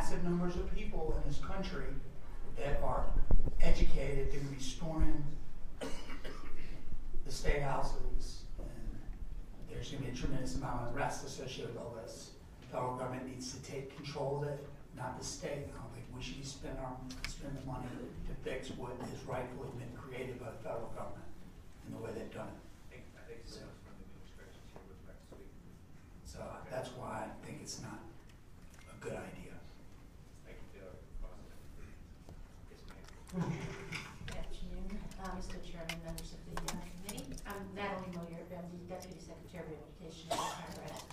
massive numbers of people in this country that are educated. They're going to be storming the state houses, and there's going to be a tremendous amount of unrest associated with all this. The federal government needs to take control of it, not the state. I don't think we should spend the money to fix what has rightfully been created by the federal government in the way they've done it. I think so. From the administration here with back to speak. So that's why I think it's not a good idea. Thank you, Yes, ma'am. Good afternoon, Mr. Chairman, members of the committee. I'm Natalie Moyer, I'm the Deputy Secretary of Education at IRS.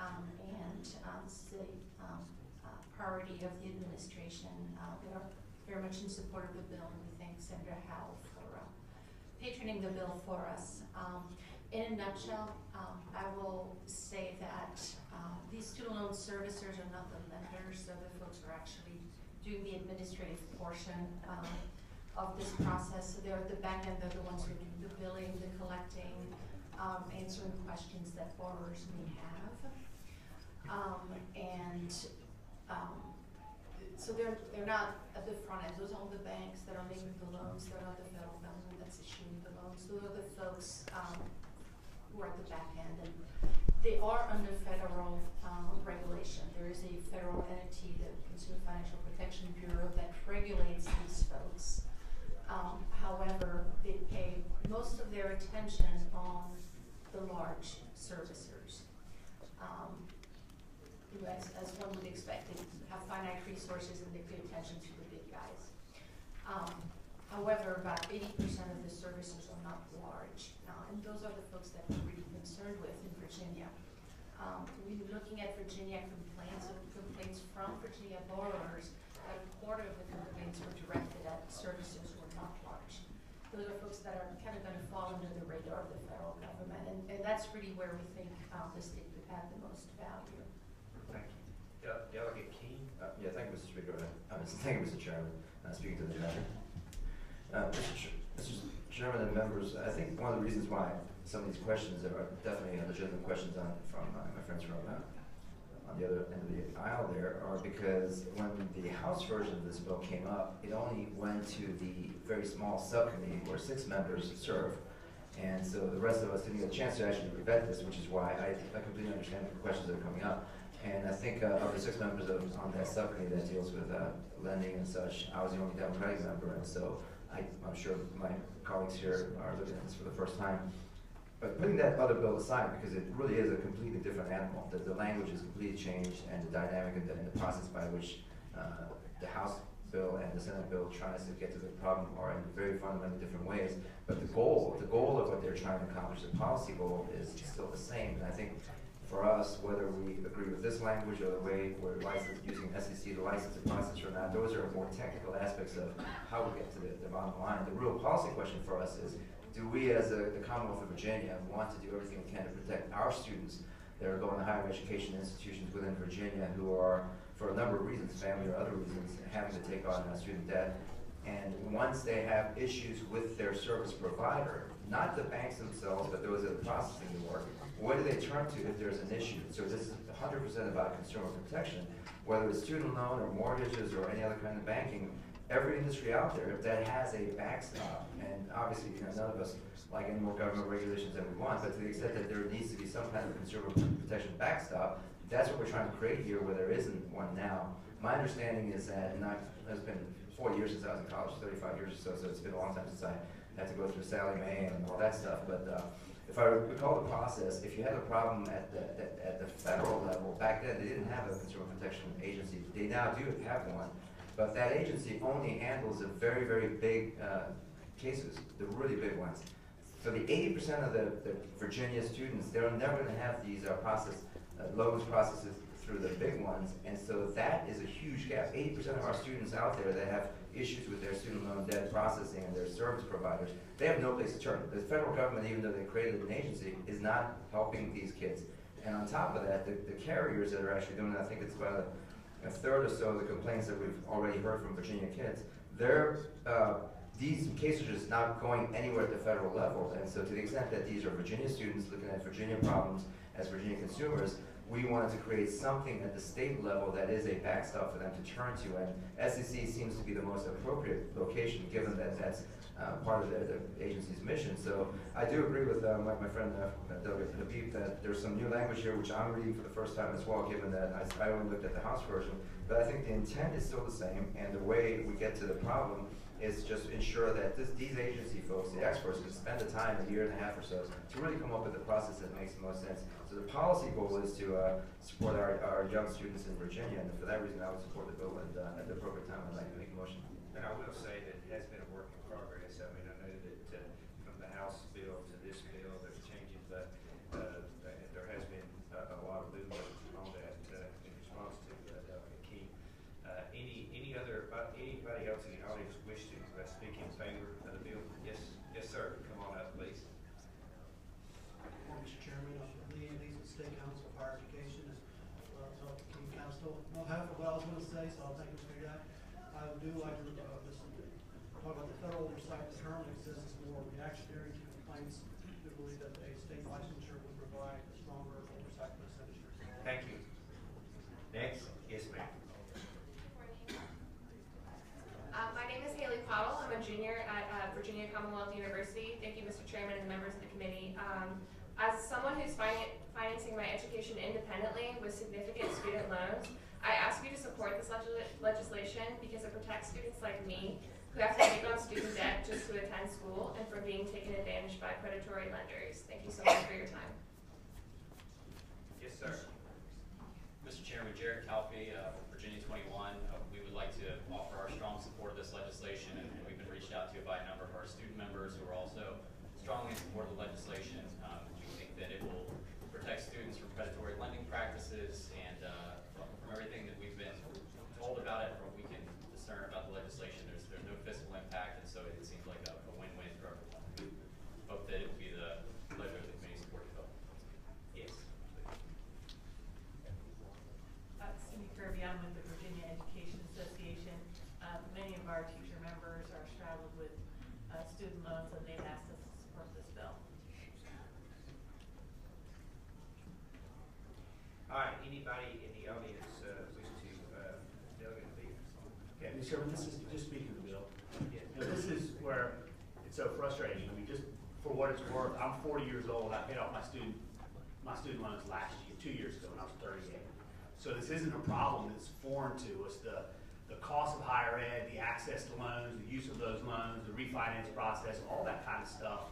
And this is a priority of the administration. We are very much in support of the bill, and we thank Senator Howell for patroning the bill for us. In a nutshell, I will say that these student loan servicers are not the lenders, so the folks who are actually doing the administrative portion of this process. So they're at the back end, they're the ones who do the billing, the collecting, answering questions that borrowers may have. So they're not at the front end. Those aren't the banks that are making the loans. They're not the federal government that's issuing the loans. Those are the folks who are at the back end, and they are under federal regulation. There is a federal entity, the Consumer Financial Protection Bureau, that regulates these folks. However, they pay most of their attention on the large servicers. As one would expect, they have finite resources and they pay attention to the big guys. However, about 80% of the servicers are not large, and those are the folks that we're really concerned with in Virginia. We've been looking at Virginia complaints from Virginia borrowers. About a quarter of the complaints were directed at servicers who are not large. Those are folks that are kind of going to fall under the radar of the federal government, and that's really where we think the state could add the most value. Thank you. Delegate Keen. Yeah, thank you, Mr. Speaker. Thank you, Mr. Chairman. Speaking to the matter. Mr. Chairman and members, I think one of the reasons why some of these questions are definitely legitimate questions from my friends from on the other end of the aisle there are because when the House version of this bill came up, it only went to the very small subcommittee where 6 members serve. And so the rest of us didn't get a chance to actually vet this, which is why I completely understand the questions that are coming up. And I think of the 6 members on that subcommittee that deals with lending and such, I was the only Democratic member, and so I'm sure my colleagues here are looking at this for the first time. But putting that other bill aside, because it really is a completely different animal, the language is completely changed, and the dynamic and the process by which the House bill and the Senate bill tries to get to the problem are in very fundamentally different ways. But the goal of what they're trying to accomplish, the policy goal, is still the same. And I think for us, whether we agree with this language or the way we're using SEC to license the process or not, those are more technical aspects of how we get to the bottom line. The real policy question for us is, do we as the Commonwealth of Virginia want to do everything we can to protect our students that are going to higher education institutions within Virginia who are, for a number of reasons, family or other reasons, having to take on student debt? And once they have issues with their service provider, not the banks themselves, but those that are processing the work, where do they turn to if there's an issue? So this is 100% about consumer protection, whether it's student loan or mortgages or any other kind of banking. Every industry out there that has a backstop, and obviously none of us like any more government regulations than we want, but to the extent that there needs to be some kind of consumer protection backstop, that's what we're trying to create here where there isn't one now. My understanding is that, and it's been 40 years since I was in college, 35 years or so it's been a long time since I had to go through Sallie Mae and all that stuff, but if I recall the process, if you had a problem at the federal level, back then they didn't have a consumer protection agency. They now do have one, but that agency only handles the very, very big cases, the really big ones. For the 80% of the Virginia students, they're never going to have these loans processes through the big ones, and so that is a huge gap. 80% of our students out there that have issues with their student loan debt processing and their service providers, they have no place to turn. The federal government, even though they created an agency, is not helping these kids. And on top of that, the carriers that are actually doing it, I think it's about a third or so of the complaints that we've already heard from Virginia kids, these cases are just not going anywhere at the federal level. And so to the extent that these are Virginia students looking at Virginia problems as Virginia consumers, we wanted to create something at the state level that is a backstop for them to turn to, and SEC seems to be the most appropriate location, given that that's part of the agency's mission. So I do agree with my friend Delegate Habib that there's some new language here, which I'm reading for the first time as well, given that I only looked at the House version. But I think the intent is still the same, and the way we get to the problem is just ensure that these agency folks, the experts, can spend the time, a year and a half or so, to really come up with the process that makes the most sense. So the policy goal is to support our young students in Virginia, and for that reason I would support the bill, and at the appropriate time I'd like to make a motion. And I will say that it has been a work in progress. I mean, I know that from the House bill to this bill, there's changes, but there has been a lot of movement on that in response to Delegate King. Anybody else in the audience wish to speak in favor of the bill? Yes, sir. Come on up, please. Mr. Chairman, Lee Lees with State Council for Higher Education. King Council don't have what I was going to say, so I'll take it for that. I do like to talk about the federal oversight term. It says it's more reactionary to complaints. We believe that a state licensure would provide a stronger oversight for this industry. Thank you. Next, yes, ma'am. My name is Haley Pottle. I'm a junior at Virginia Commonwealth University. Thank you, Mr. Chairman, and the members of the committee. As someone who's financing my education independently with significant student loans, I ask you to support this legislation because it protects students like me who have to take on student debt just to attend school and from being taken advantage by predatory lenders. Thank you so much for your time. Yes, sir. Mr. Chairman, Jared Calfee, Virginia 21. We would like to offer our strong support of this legislation, and we've been reached out to by a number of our student members who are also strongly in support of the legislation. We think that it will protect students from predatory lending practices, and from everything that we've been told about it, or we can discern about the legislation, there's no fiscal impact, and so it seems like a win-win for everyone. We hope that it will be the pleasure of the committee support the bill. Yes. Cindy Kirby, I'm with the Virginia Education Association. Many of our teacher members are straddled with student loans, and they've asked us to support this bill. All right. Anybody in the audience wish to delegate the bill? Yeah, Mr. Chairman, this is just speaking of the bill. Yes. You know, this is where it's so frustrating. I mean, just for what it's worth, I'm 40 years old. I paid off my student loans last year, 2 years ago, when I was 38. So this isn't a problem that's foreign to us. The cost of higher ed, the access to loans, the use of those loans, the refinance process, all that kind of stuff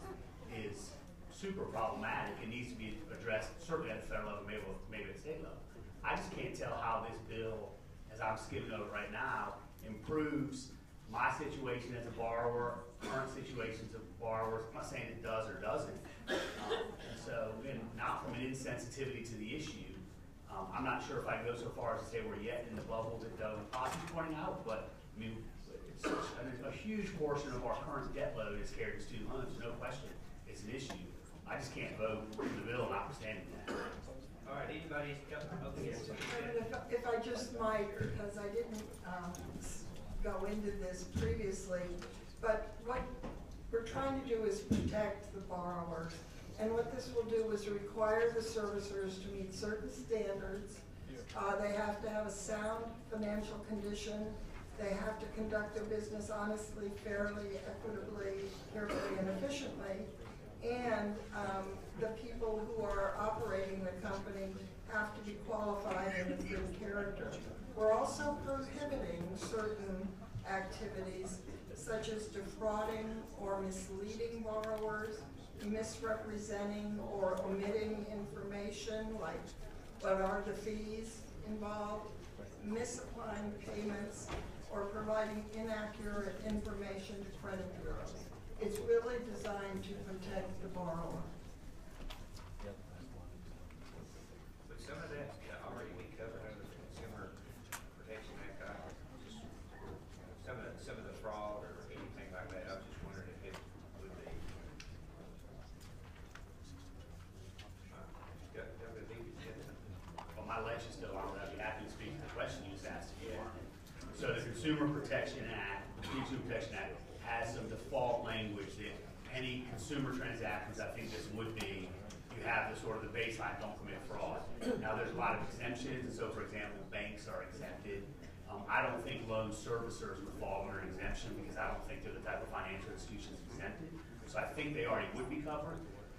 is super problematic and needs to be addressed certainly at the federal level, maybe at the state level. I just can't tell how this bill, as I'm skimming over right now, improves my situation as a borrower, current situations of borrowers. I'm not saying it does or doesn't. And so, again, not from an insensitivity to the issue. I'm not sure if I go so far as to say we're yet in the bubble that Posse's pointing out, but I mean, it's a huge portion of our current debt load is carried in student loans. No question, it's an issue. I just can't vote for the bill notwithstanding that. All right. Anybody? Okay. Yes. If I just might, because I didn't go into this previously, but what we're trying to do is protect the borrowers. And what this will do is require the servicers to meet certain standards. They have to have a sound financial condition. They have to conduct their business honestly, fairly, equitably, carefully, and efficiently. And the people who are operating the company have to be qualified and of good character. We're also prohibiting certain activities such as defrauding or misleading borrowers, misrepresenting or omitting information, like what are the fees involved, misapplying payments, or providing inaccurate information to credit bureaus. It's really designed to protect the borrower. But some of that already be covered under the Consumer Protection Act. Some of the fraud or anything like that. I was just wondering if it would be. Well, my lecture's still on, but I'd be happy to speak to the question you just asked again. So the Consumer Protection Act has some default language that any consumer transactions, I think this would be, you have the sort of the baseline, don't commit fraud. Now, there's a lot of exemptions, and so, for example, banks are exempted. I don't think loan servicers would fall under an exemption because I don't think they're the type of financial institutions exempted. So I think they already would be covered.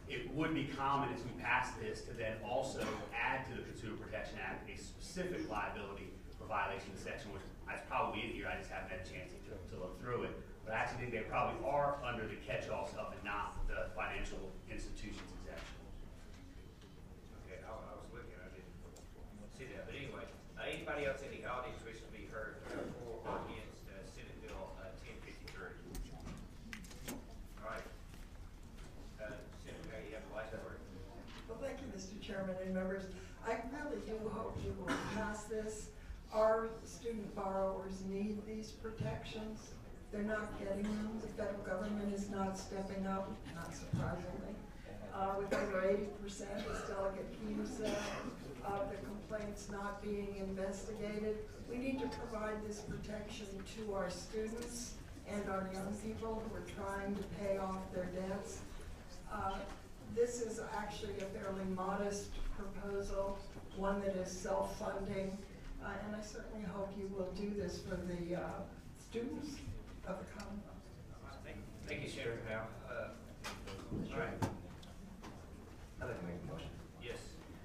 It would be common as we pass this to then also add to the Consumer Protection Act a specific liability for violation of section, which is probably in here, I just haven't had a chance to look through it. But I actually think they probably are under the catch-all stuff and not the financial institutions exemption. Okay, I was looking, I didn't see that, but anyway, anybody else in the audience wish to be heard for or against Senate Bill 1053? All right. Senator, you have the last word. Well, thank you, Mr. Chairman and members. I really do hope you will pass this. Our student borrowers need these protections. They're not getting them. The federal government is not stepping up, not surprisingly. With over 80%, as Delegate Keene said, of the complaints not being investigated. We need to provide this protection to our students and our young people who are trying to pay off their debts. This is actually a fairly modest proposal, one that is self-funding, and I certainly hope you will do this for the students of the Commonwealth. Thank you, Senator Powell. All right. I'd like to make a motion. Yes.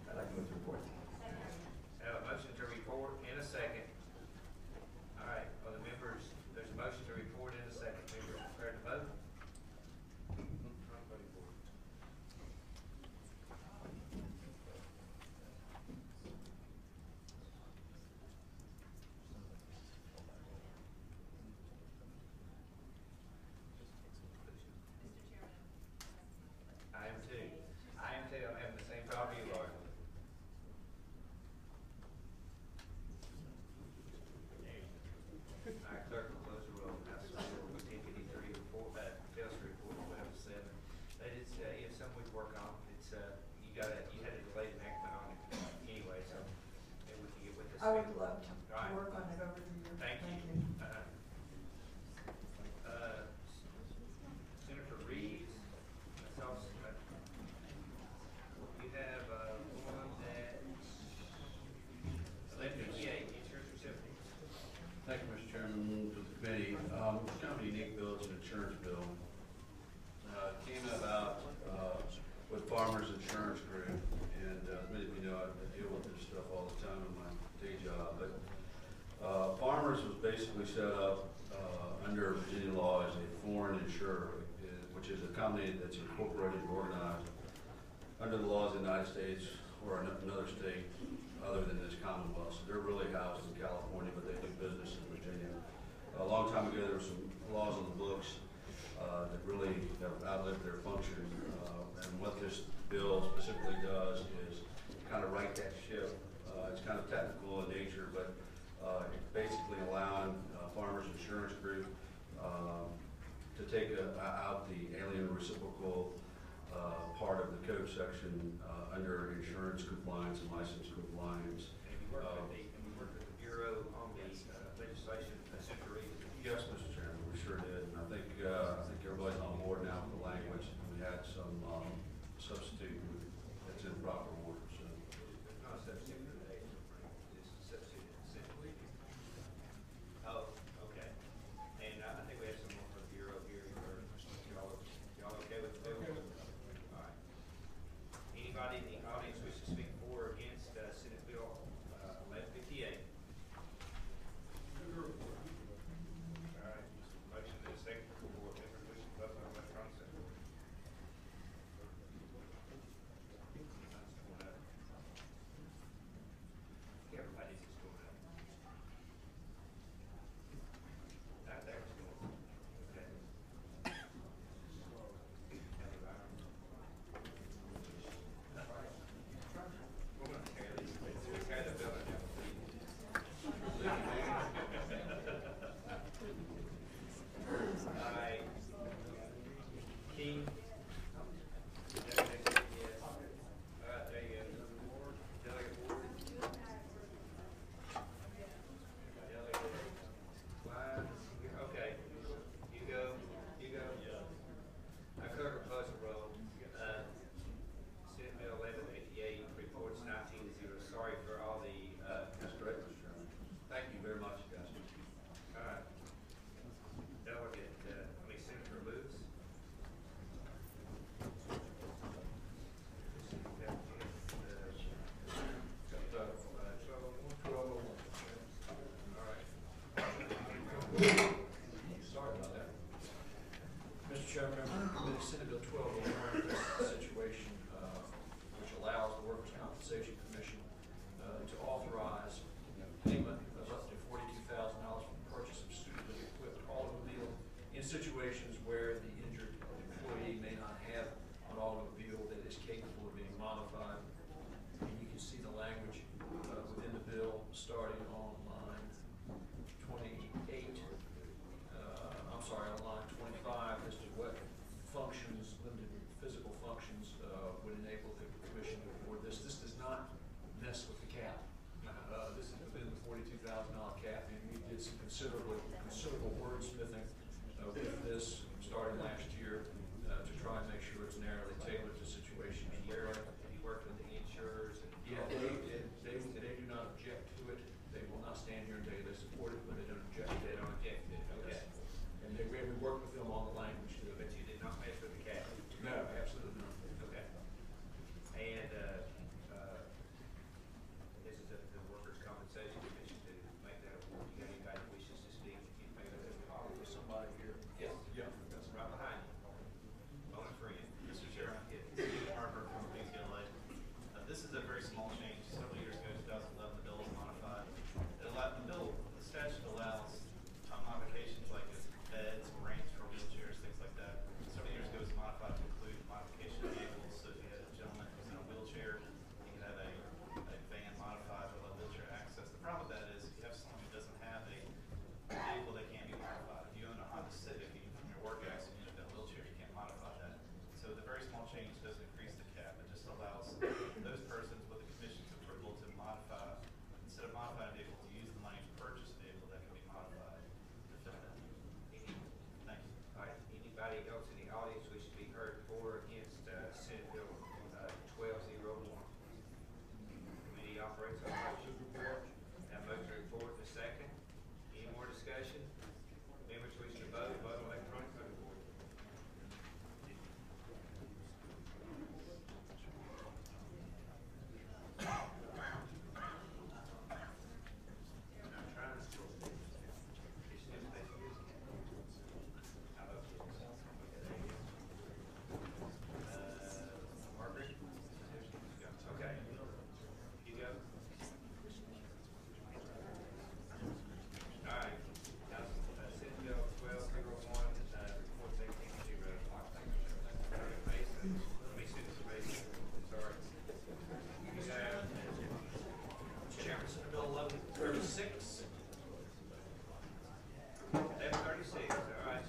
I'd like to move the report. I have a motion to report in a second. All right, well, the members, there's a motion to report in a second. Members prepared to vote? I am too. I am too. I'm having the same problem you are. All right, clerk will close the roll. House Bill 1053 report, Tails report 12-7. That is, it's something we work on. It's, you had a delayed enactment on it anyway, so maybe we can get with this. I would love to All right. work on it over the year. Thank you. Senator Reeves, that's also, you have one that 1158, insurance recipients. Thank you, Mr. Chairman, to the committee. It's kind of a unique bill. It's an insurance bill. Came about with Farmers Insurance Group, and many of you know I deal with this stuff all the time in my day job. But Farmers was basically set up under Virginia law as a foreign insurer, which is a company that's incorporated and organized under the laws of the United States or another state other than this Commonwealth. So they're really housed in California, but they do business in Virginia. A long time ago, there were some laws on the books that really have outlived their function. And what this bill specifically does is kind of right that ship. It's kind of technical in nature, but it's basically allowing Farmers Insurance Group to take out the alien reciprocal part of the code section under insurance compliance and license compliance. And we worked with the Bureau on the legislation, Senator Reeves. Yes, Mr. Chairman, we sure did, and I think everybody's on board now with the language. We had some substitute that's in proper order, so. It's not a substitute for the agent, it's a substitute essentially. Oh, okay. And I think we have some more from the Bureau here. Y'all okay with the bill? All right. Anybody in the audience wish to speak for or against Senate Bill 1158? All right. Motion and a second for board members wishing to vote on electronic system. starting on line 28, on line 25, as to what functions, limited physical functions, would enable the commission to award this. This does not mess with the cap. This is within the $42,000 cap, and we did some considerable wordsmithing with this starting last year to try and make sure it's narrowly tailored to situations where He worked with the insurers and. they do not object to it. They will not stand here and tell you they support it, but they don't object. They don't object to it, okay. And we work with them on the language too. But you did not mess with the cap? No, absolutely not. Okay. And, this is the workers' compensation commission to make that award. You got anybody that wishes to speak? You can make that award. There's somebody here. Yes. Yeah. That's right behind you. On the friend. Mr. Chairman, Yes. Harper from PCLA. This is a very small change. Several years ago, 2011, the bill was modified. The statute allows modifications like beds, ramps for wheelchairs, things like that. Several years ago, it was modified to include modification of vehicles. So if you had a gentleman who's in a wheelchair, you could have a van modified with a wheelchair access. The problem with that is if you have someone who doesn't have a vehicle that can be modified. If you own a Honda Civic and from your work accident, you have a wheelchair, you can't modify that. So the very small change doesn't increase the cap. It just allows those persons with the commission's approval to modify, instead of modifying a vehicle, to use the money to purchase a vehicle that can be modified to fit that. Thank you. All right, anybody else in the audience wish to be heard for or against, Senate Bill, 1201? Committee operates on motion report. Have motion report in a second. Any more discussion? Members wish to vote on electronic vote board. I'm trying to still. It's still basically. How about this? Okay, there you go. Margaret? Okay. You go. All right. Now, Senate Bill 1201, report 18-0. Mason, Mr. Mason, sorry. You have, Mr. Chairman, Senate Bill 1136. 1136, all right.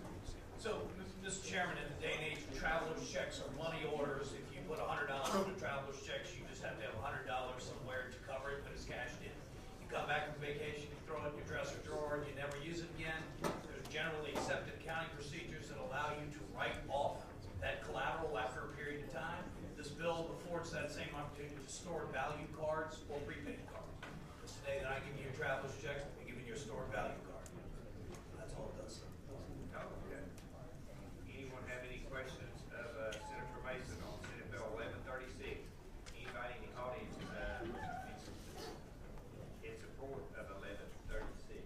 So, Mr. Chairman, in the day and age of traveler's checks or money orders, if you put $100 into traveler's checks, you just have to have $100 somewhere to cover it when it's cashed in. You come back from vacation, you throw it in your dresser drawer, and you never use it again. There's generally accepted accounting procedures that allow you to write off that collateral after a period of time. This bill affords that same opportunity to store value cards or prepaid cards. Because today that I give you your traveler's checks, I'm giving you a stored value card. That's all it does. Okay. Anyone have any questions of Senator Mason on Senate Bill 1136? Anybody in the audience in support of 1136?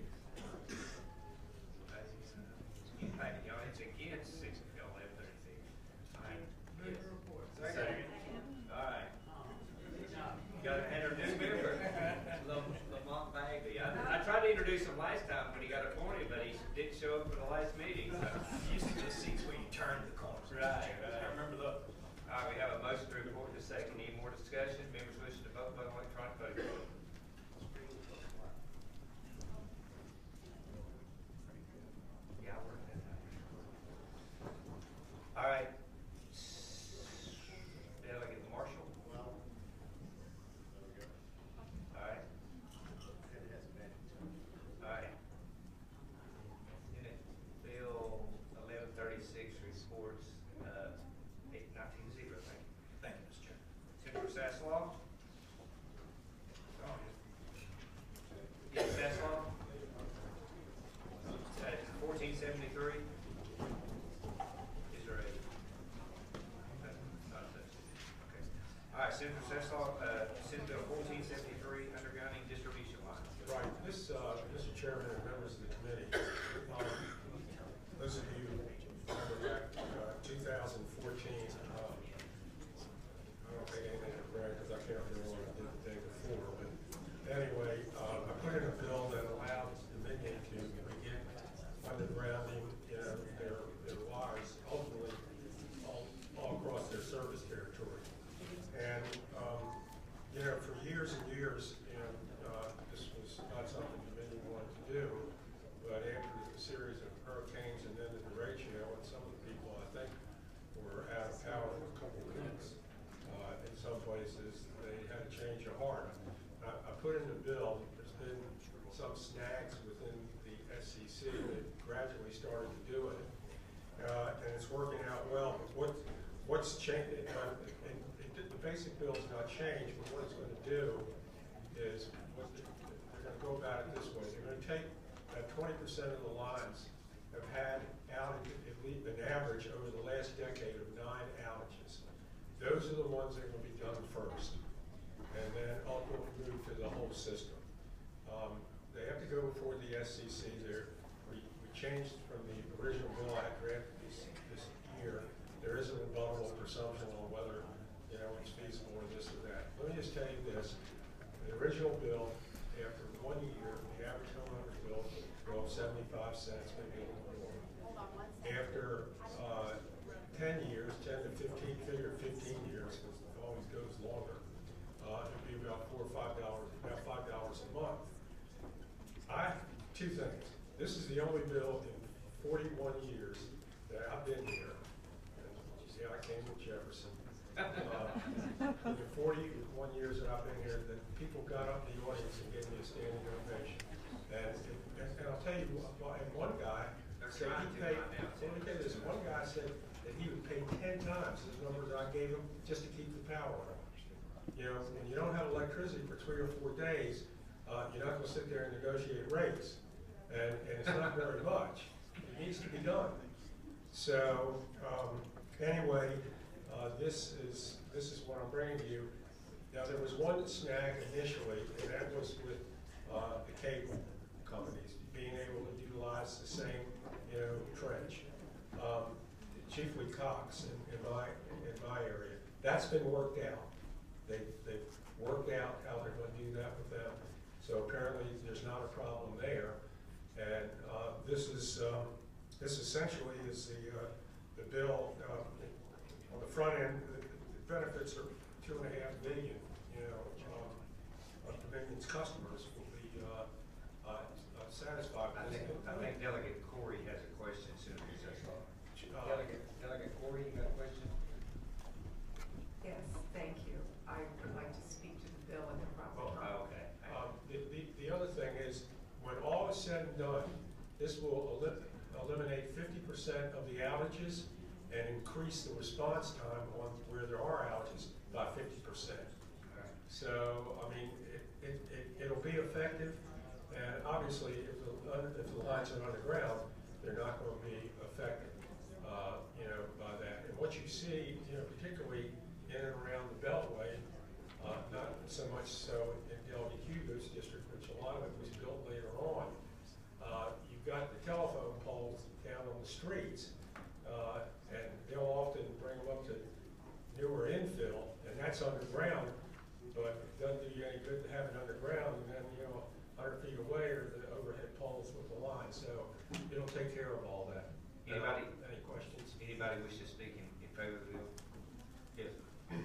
Anybody in the audience against Senate Bill 1136? All right. Yes. Second. All right. Got an introduce member. Lamont Bagley. I tried to introduce him last time when he got appointed, but he didn't show up for the last meeting. So. Used to the seats where you turn the corners. Right. I remember those. All right, we have a motion to report in a second. Any more discussion? Members wishing to vote by electronic vote. Yeah, I worked that out. All right. Delegate Marshall. All right. All right. Senate Bill 1136 reports, 19-0, thank you. Thank you, Mr. Chairman. Senator Sasslaw? Yes, Sasslaw? 1473? Is there a? Not a substitute. Okay. All right, Senator Sasslaw, Senate Bill 1473, undergrounding distribution lines. Right, this, Mr. Chairman and members of the committee, those of you who remember back, 2014, I don't think anything is correct because I can't remember what I did the day before, but anyway, I put in a bill that allowed Dominion to begin undergrounding, their wires, ultimately, all across their service territory. And, for years and years, and this was put in the bill, there's been some snags within the SCC that gradually started to do it. And it's working out well, but what's changed, the basic bill's not changed, but what it's going to do is, they're going to go about it this way. They're going to take 20% of the lines have had outage, at least an average over the last decade of 9 outages. Those are the ones that are going to be done first, and then ultimately move to the whole system. They have to go before the SCC. We changed from the original bill I drafted this year. There is a rebuttable presumption on whether it's feasible or this or that. Let me just tell you this: the original bill, after 1 year, the average homeowner's bill will go up 75 cents, maybe a little more. After 10 years, 10 to 15, figure 15 years, because it always goes longer, it'd be about $4 or $5, about $5 a month. Two things. This is the only bill in 41 years that I've been here. And you see, I came with Jefferson. In the 41 years that I've been here, that people got up in the audience and gave me a standing ovation. And I'll tell you, and one guy said he paid, let me tell you this, one guy said that he would pay 10 times the numbers I gave him just to keep the power on. When you don't have electricity for 3 or 4 days, you're not going to sit there and negotiate rates. And it's not very much. It needs to be done. So anyway, this is what I'm bringing to you. Now there was one snag initially, and that was with the cable companies being able to utilize the same trench. Chiefly Cox in my area. That's been worked out. They've worked out how they're going to do that with them. So apparently there's not a problem there. And this essentially is the bill. On the front end, the benefits are $2.5 million. Of Dominion's customers will be satisfied with this. I think Delegate Corey has a question as soon as he says so. Delegate Corey, you got a question? Yes, thank you. I would like to speak to the bill at the proper time. Okay. The other thing is, when all is said and done, this will eliminate 50% of the outages and increase the response time on where there are outages by 50%. So, I mean, it'll be effective, and obviously, if the lines are underground, they're not going to be affected, by that. And what you see, particularly in and around the Beltway, not so much so in Delegate Hugo's district, which a lot of it was built later on. You've got the telephone poles down on the streets, and they'll often bring them up to newer infill, and that's underground, but it doesn't do you any good to have it underground, and then, 100 feet away are the overhead poles with the line, so it'll take care of all that. Anybody? Any questions? Anybody wish to speak in favor of the bill? Yes. Mr.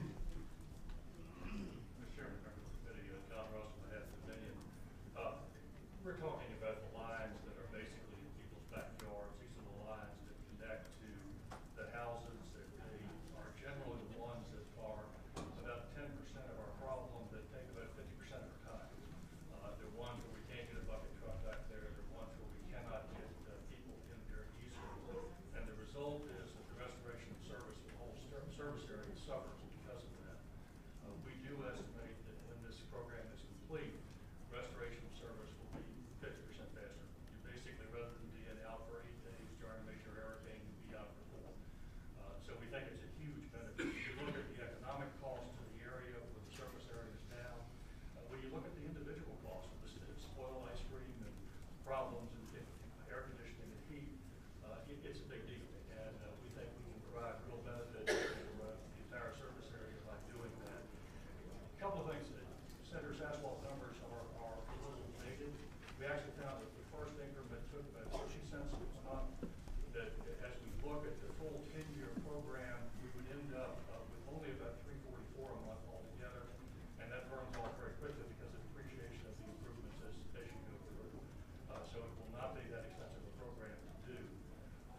Chairman, members of the committee, John Russell, on behalf of Dominion. We're talking about the lines that are basically in people's backyards. These are the lines that connect to the houses. They are generally the ones that are about 10% of our problem, that take about 50% of our time. They're ones where we can't get a bucket truck back there. They're ones where we cannot get people in there easily. And the result is that the restoration of service, the whole service area suffers because of that. We do estimate that when this program is complete, restoration of service will be 50% faster. You basically, rather than being out for 8 days during a major hurricane, you'll be out for 4. So we think it's a huge benefit. If you look at the economic cost to the area where the surface area is down, when you look at the individual costs of the spoiled ice cream and problems in air conditioning and heat, it's a big deal. And we think we can provide real benefit to the entire surface area by doing that. A couple of things. Senator's asphalt numbers are a little dated. We actually found that the first increment took about 50 cents a month. That as we look at the full 10-year program, we would end up with only about $3.44 a month altogether, and that burns off very quickly because of depreciation of the improvements as you go through. So it will not be that expensive a program to do.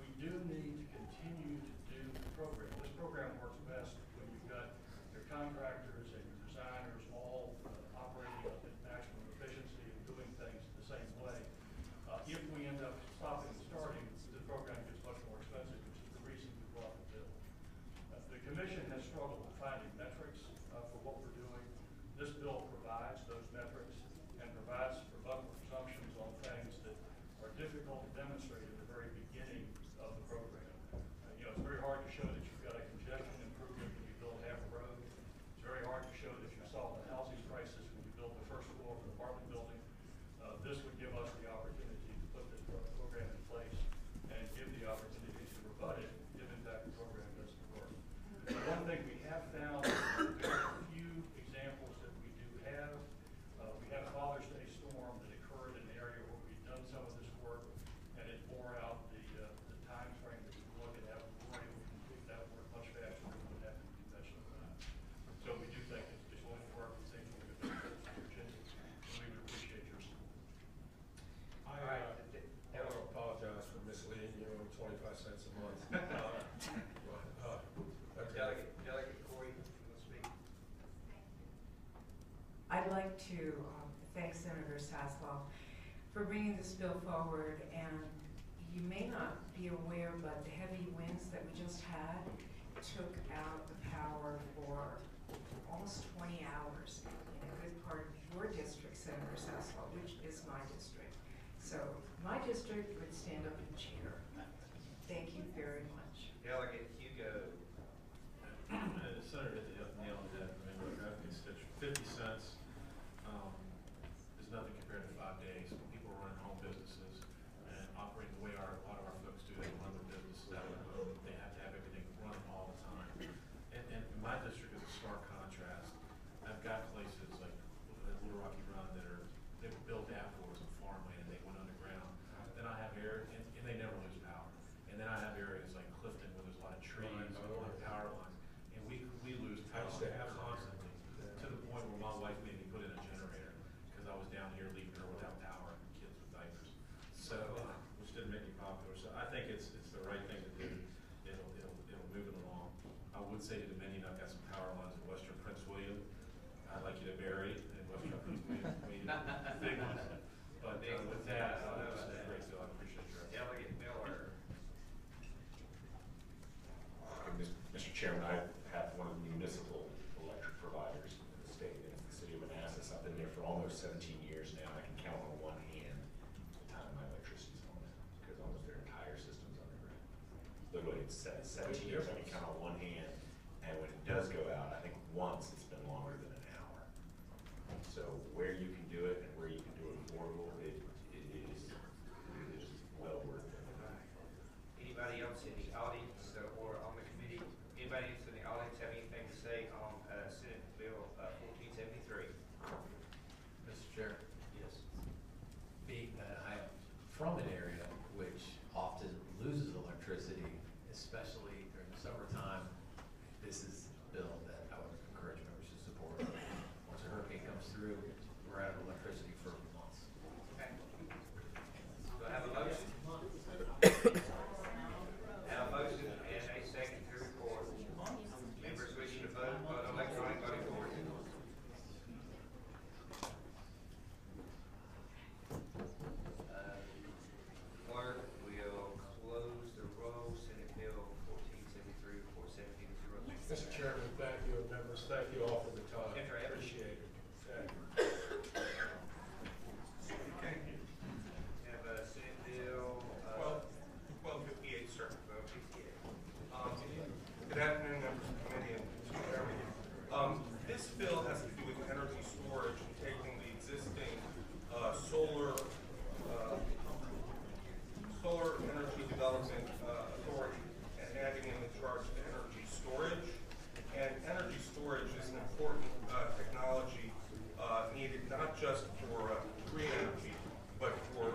We do need to continue to do the program. This program works best when you've got your contractors and your designers all operating at maximum apartment building. This would give us the opportunity to put this program in place and give the opportunity to rebut it if in fact the program doesn't work. One thing we have found, there are a few examples that we do have. We had a Father's Day storm that occurred in the area where we've done some of this work, and it bore out the time frame that we were looking at. We were able to complete that work much faster than we would have in conventional time. So we do think it's going to work. We think it's going to be good for Virginia, and we would appreciate your support. I want to apologize for misleading you on 25 cents a month. Delegate Corey, you want to speak? I'd like to thank Senator Sasslaw for bringing this bill forward, and you may not be aware, but the heavy winds that we just had took out the power for almost 20 hours in a good part of your district, Senator Sasslaw, which is my district. So my district would stand up and cheer. Thank you very much. Delegate Hugo. Senator hit the nail on the head. I mean, look, I think it's 50 cents is nothing compared to 5 days. When people are running home businesses and operating the way a lot of our folks do, they run their businesses out of home. They have to have everything running all the time. And my district is a stark contrast. I've got places like Little Rocky Run they were built afterwards on farmland and they went underground. Then I have areas, and they never lose power. And then I have areas like Clifton where there's a lot of trees and a lot of power lines. And we lose power constantly to the point where my wife made me put in a generator because I was down here leaving her without power and kids with diapers. So, which didn't make me popular. So I think it's the right thing to do. It'll move it along. I would say to Dominion, I've got some power lines in Western Prince William. I'd like you to bury it in Western Prince William. Big ones. But with that, it's a great deal. I appreciate your effort. Delegate Miller. Mr. Chairman, I have one of the municipal electric providers in the state, and it's the city of Manassas. I've been there for almost 17 years now. I can count on one hand the time my electricity's on it, because almost their entire system's underground. Literally, it's 17 years, I can count on one hand, and when it does go out, I think once it's been longer than an hour. So where you can do it and where you can do it affordable, it is well worth it. Anybody else in the audience or on the committee? Anybody else in the audience have anything to say on Senate Bill 1473? Mr. Chair. Yes. Being that I'm from an area which often loses electricity, especially during the summertime, this is a bill that I would encourage members to support. Once a hurricane comes through, we're out of electricity for months. Okay. Do I have a motion? Have a motion and a second to report. Members wishing to vote on electronic voting board. Clerk will close the roll. Senate Bill 1473 for 17 Mr. Chairman, thank you, and members, thank you all for the time. Senator Evans. Appreciate it. Thank you. Okay. Have a Senate Bill 1258, sir. 1258. Good afternoon, members of the committee and Mr. Chairman. This bill has to do with energy storage and taking the existing solar energy development authority and adding in the charge to energy storage. And energy storage is an important technology needed not just for green energy, but for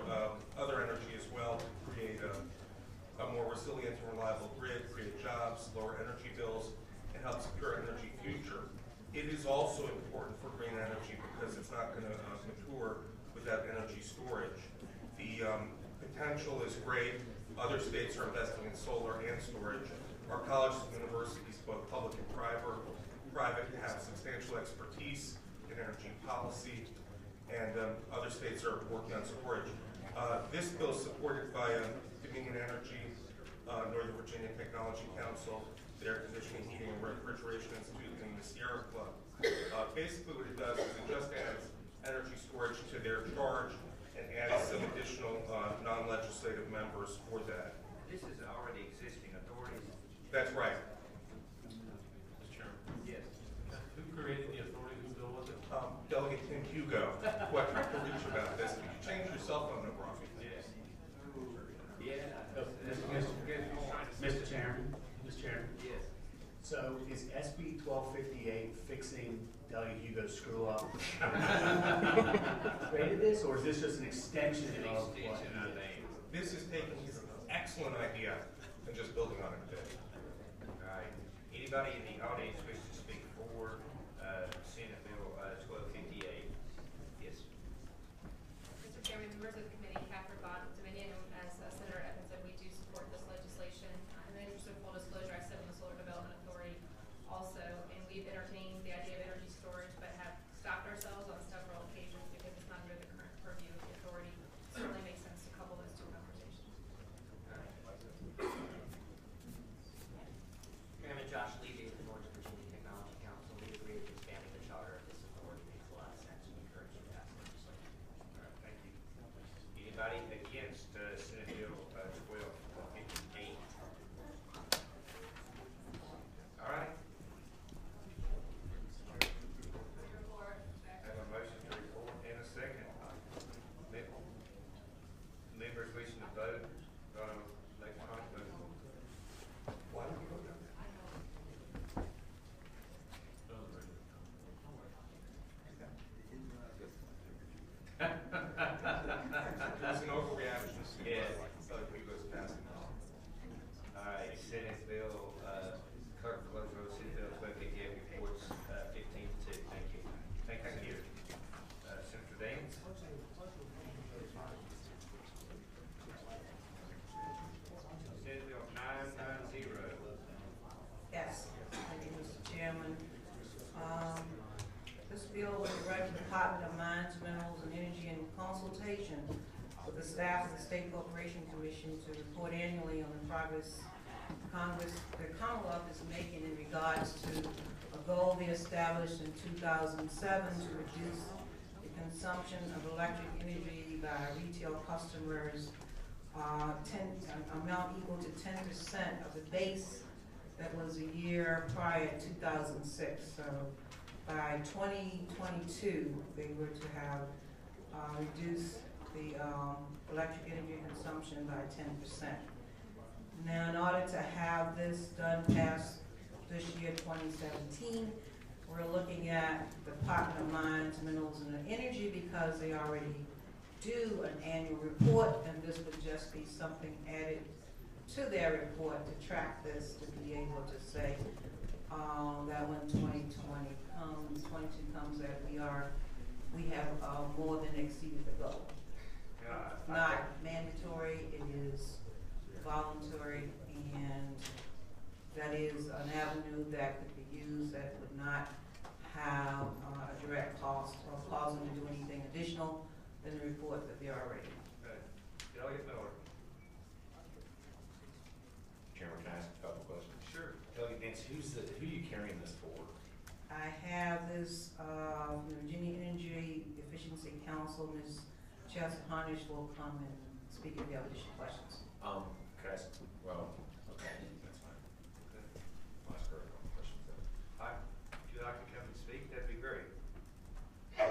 other energy as well, to create a more resilient and reliable grid, create jobs, lower energy bills, and help secure energy future. It is also important for green energy because it's not going to mature without energy storage. The potential is great. Other states are investing in solar and storage. Our colleges and universities, both public and private, have substantial expertise in energy policy, and other states are working on storage. This bill is supported by Dominion Energy, Northern Virginia Technology Council, the Air Conditioning, Heating, and Refrigeration Institute, and the Sierra Club. Basically what it does is it just adds energy storage to their charge and adds some additional non-legislative members for that. This is already existing authority. That's right. Mr. Chairman. Yes. Who created the authority? Whose bill was it? Delegate Tim Hugo, who I tried to reach about this. Could you change your cell phone number on me? Mr. Chairman, Mr. Chairman. Yes. So is SB 1258 fixing Delegate Hugo's screw up? Created this, or is this just an extension of what? This is taking his excellent idea and just building on it a bit. All right. Anybody in the audience wish to speak for Senate Bill 1258? Yes. Mr. Chairman, members of the committee, Catherine Bond of Dominion, as Senator Evans said, we do support this legislation. In the interest of full disclosure, I sit on the Solar Development Authority also, and we've entertained the idea of energy storage, but have stopped ourselves on several occasions because it's not under the current purview of the authority. It certainly makes sense to couple those two conversations. Chairman Josh Levy of the Northern Virginia Technology Council. We agree with expanding the charter of this authority. It makes a lot of sense. We encourage you to pass legislation. All right, thank you. Anybody against Senate Bill 1258? All right. Have a motion to report in a second. Members wishing to vote, electronic vote. Why don't we vote on that? There's an overreaction. Yeah. Hugo's passing. All right, Senate Bill, clerk close roll, Senate Bill 1258 reports 15-2. Thank you. Thank you. Senator Daines? Senate Bill 990. Yes, thank you, Mr. Chairman. This bill will direct the Department of Mines, Minerals, and Energy in consultation with the staff of the State Corporation Commission to report annually on the progress the Commonwealth is making in regards to a goal they established in 2007 to reduce the consumption of electric energy by retail customers amount equal to 10% of the base that was a year prior, 2006. So by 2022, they were to have reduced the electric energy consumption by 10%. Now, in order to have this done past this year, 2017, we're looking at the Department of Mines, Minerals, and Energy because they already do an annual report, and this would just be something added to their report to track this, to be able to say that when 2022 comes, that we have more than exceeded the goal. Not mandatory, it is voluntary, and that is an avenue that could be used that would not have a direct cost or cause them to do anything additional than the report that they already. Delegate Miller. Chairman, can I ask a couple questions? Sure. Delegate Nance, who are you carrying this for? I have this from the Virginia Energy Efficiency Council. Ms. Chelsea Harnish will come and speak if you have additional questions. Could I ask, well, okay, that's fine. I'll ask her a couple questions then. Hi. Would you like to come and speak? That'd be great. Hi,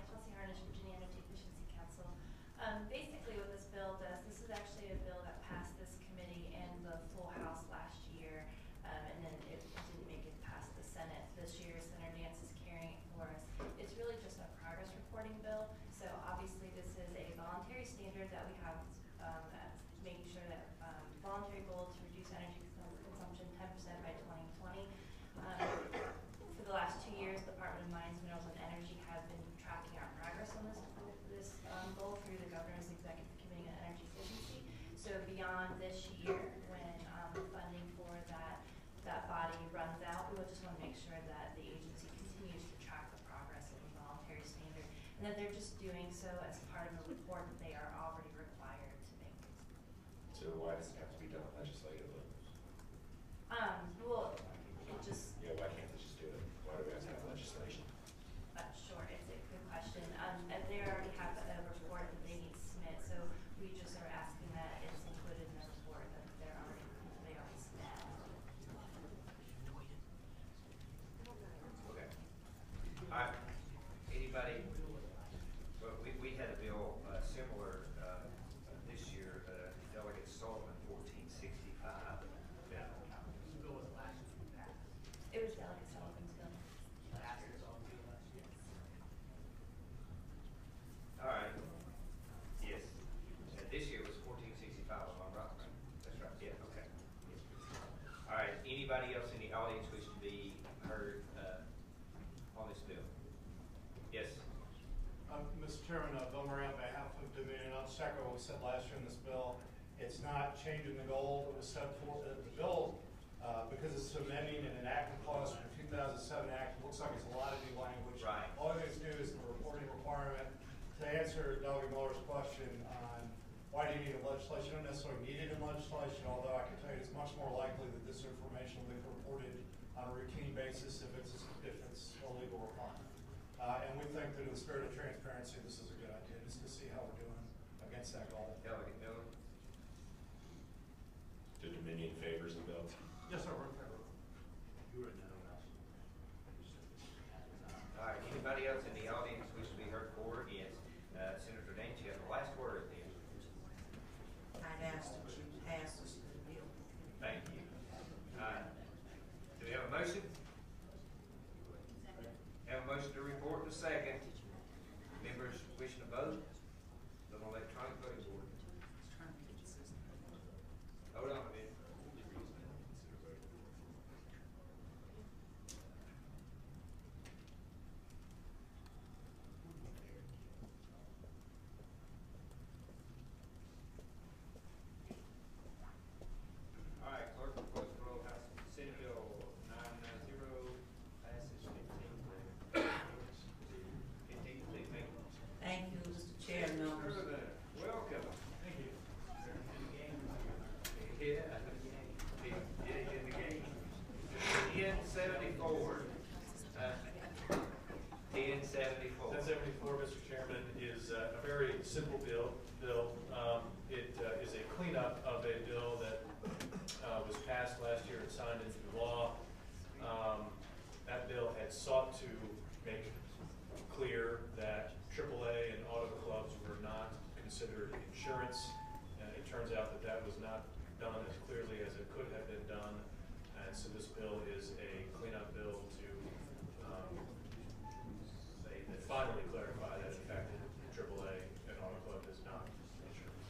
Chelsea Harnish, Virginia Energy Efficiency Council. Basically what this bill does, this is actually a bill that passed this committee and the full House last year, and then it didn't make it past the Senate. This year, Senator Nance is carrying it for us. It's really just a progress reporting bill, so obviously this is a voluntary standard that we have, making sure that voluntary goal to reduce energy consumption 10% by 2020. For the last 2 years, the Department of Mines, Minerals, and Energy has been tracking our progress on this goal through the Governor's Executive Committee on Energy Efficiency. So beyond this year, when the funding for that body runs out, we just want to make sure that the agency continues to track the progress of the voluntary standard, and that they're just doing so as part of a report that they are already required to make. So why does it have to be done legislatively? Well, it just. Yeah, why can't they just do it? Why do we have to have legislation? Sure, it's a good question. And they already have a report that they need to submit, so we just are asking that it's included in the report that they already submitted. Okay. All right. we said last year in this bill. It's not changing the goal that was set forth in the bill, because it's amending an enactment clause from the 2007 Act. It looks like it's a lot of new language. Right. All it is new is the reporting requirement. To answer Delegate Miller's question on why do you need a legislation, you don't necessarily need it in legislation, although I can tell you it's much more likely that this information will be reported on a routine basis if it's a legal requirement. And we think that in the spirit of transparency, this is a good idea, just to see how we're doing against that goal. Delegate Miller? The Dominion favors the bill. Yes, sir, we're in favor. You were no. All right, anybody else in the audience wish to be heard for or against? Senator Daines, you have the last word at the end. I'd ask that you pass this bill. Thank you. Do we have a motion? Have a motion to report in a second. Members wishing to vote? Vote on electronic voting board. Hold on a minute. All right, clerk, report the roll. House Senate Bill 990 passes 15 please make it. Thank you, Mr. Chair and members. Welcome. Thank you. Yeah. Get in the game. 1074. 1074. 1074, Mr. Chairman, is a very simple bill. It is a cleanup of a bill that was passed last year and signed into law. That bill had sought to make clear that AAA and auto clubs were not considered insurance. It turns out that that was not done as clearly as it could have been done. And so this bill is a cleanup bill to finally clarify that in fact AAA and auto club is not insurance.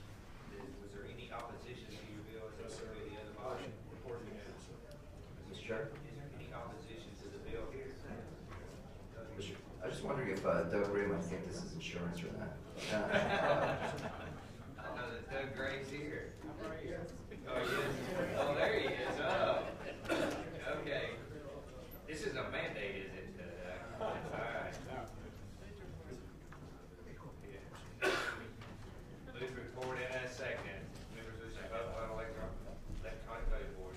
Was there any opposition to your bill? No, sir. The other body? Reporting it, sir. Mr. Chair? Is there any opposition to the bill here? I was just wondering if Doug Gray might think this is insurance or not. I know that Doug Gray's here. Oh, he is. Oh, there he is. Oh. Okay. This is a mandate, is it? All right. Move report in a second. Members, we should vote on electronic voting board.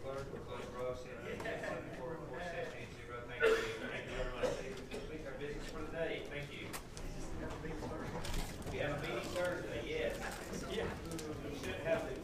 Clerk, will close roll. Senate Bill 74, report 17-0. Thank you. Thank you very much. Complete our business for the day. Thank you. We have a meeting Thursday, yes. Yeah. We should have the.